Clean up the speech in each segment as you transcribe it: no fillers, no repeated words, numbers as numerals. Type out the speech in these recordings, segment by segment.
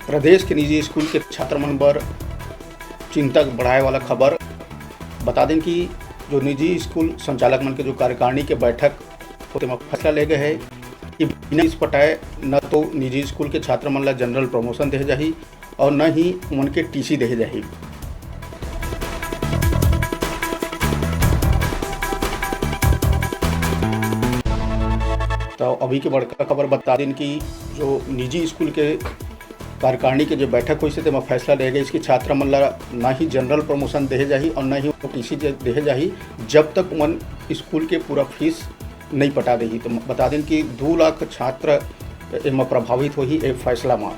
प्रदेश के निजी स्कूल के छात्र मन बर चिंता बढ़ाए वाला खबर। बता दें कि जो निजी स्कूल संचालक मन के जो कार्यकारिणी के बैठक होते में फैसला ले गए है कि बिना इस पटाए न तो निजी स्कूल के छात्र मन ला जनरल प्रमोशन दे जाही और न ही उनके टीसी दे जाही। तो अभी के बड़का खबर बता दें कि जो निजी स्कूल के कार्यकारिणी के जो बैठक हुई से फैसला ले गया इसकी छात्र मन ला ना ही जनरल प्रमोशन दे जाही और न ही टीसी दे जाही जब तक मन स्कूल के पूरा फीस नहीं पटा देही। तो बता दें कि 2 लाख छात्र एम प्रभावित होही एक फैसला में।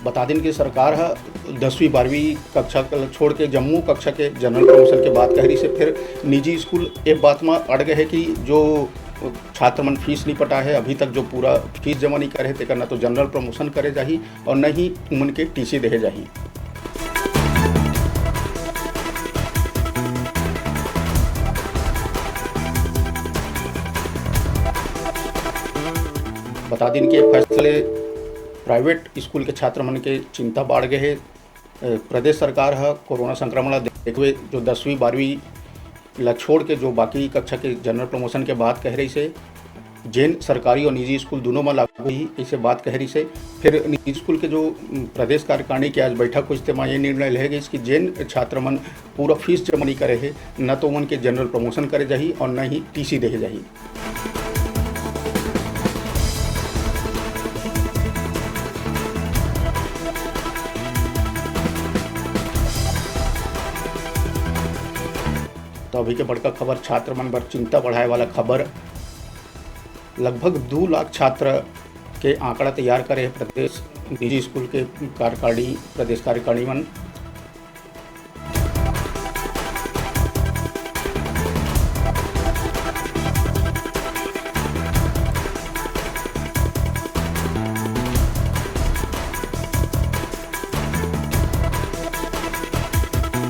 बता दें कि सरकार 10वीं 12वीं कक्षा छोड़ के जम्मू कक्षा के जनरल प्रमोशन के बात कह रही से फिर निजी स्कूल एक बात में अड़ गए है कि जो छात्र मन फीस नहीं पटा है अभी तक जो पूरा फीस जमा नहीं करे तेकर न तो जनरल प्रमोशन करे जाही और न ही उनके टीसी दे जाही। बता दें कि फैसले प्राइवेट स्कूल के छात्र मन के चिंता बढ़ गए है। प्रदेश सरकार कोरोना संक्रमण देखते हुए जो 10वीं 12वीं ला छोड़ के जो बाकी कक्षा के जनरल प्रमोशन के बात कह रही से जैन सरकारी और निजी स्कूल दोनों में लागू हुई ऐसे बात कह रही से फिर निजी स्कूल के जो प्रदेश कार्यकारिणी की आज बैठक हुई इसमें ये निर्णय ले गई कि जैन छात्र मन पूरा फीस जमा नहीं करे है न तो उनके जनरल प्रमोशन करे जाही और न ही टीसी दे जाही। तो अभी के बड़का खबर छात्र मन बर चिंता बढ़ाए वाला खबर। लगभग 2 लाख छात्र के आंकड़ा तैयार करे प्रदेश निजी स्कूल के कार्यकारिणी प्रदेश कार्यकारिणी मन।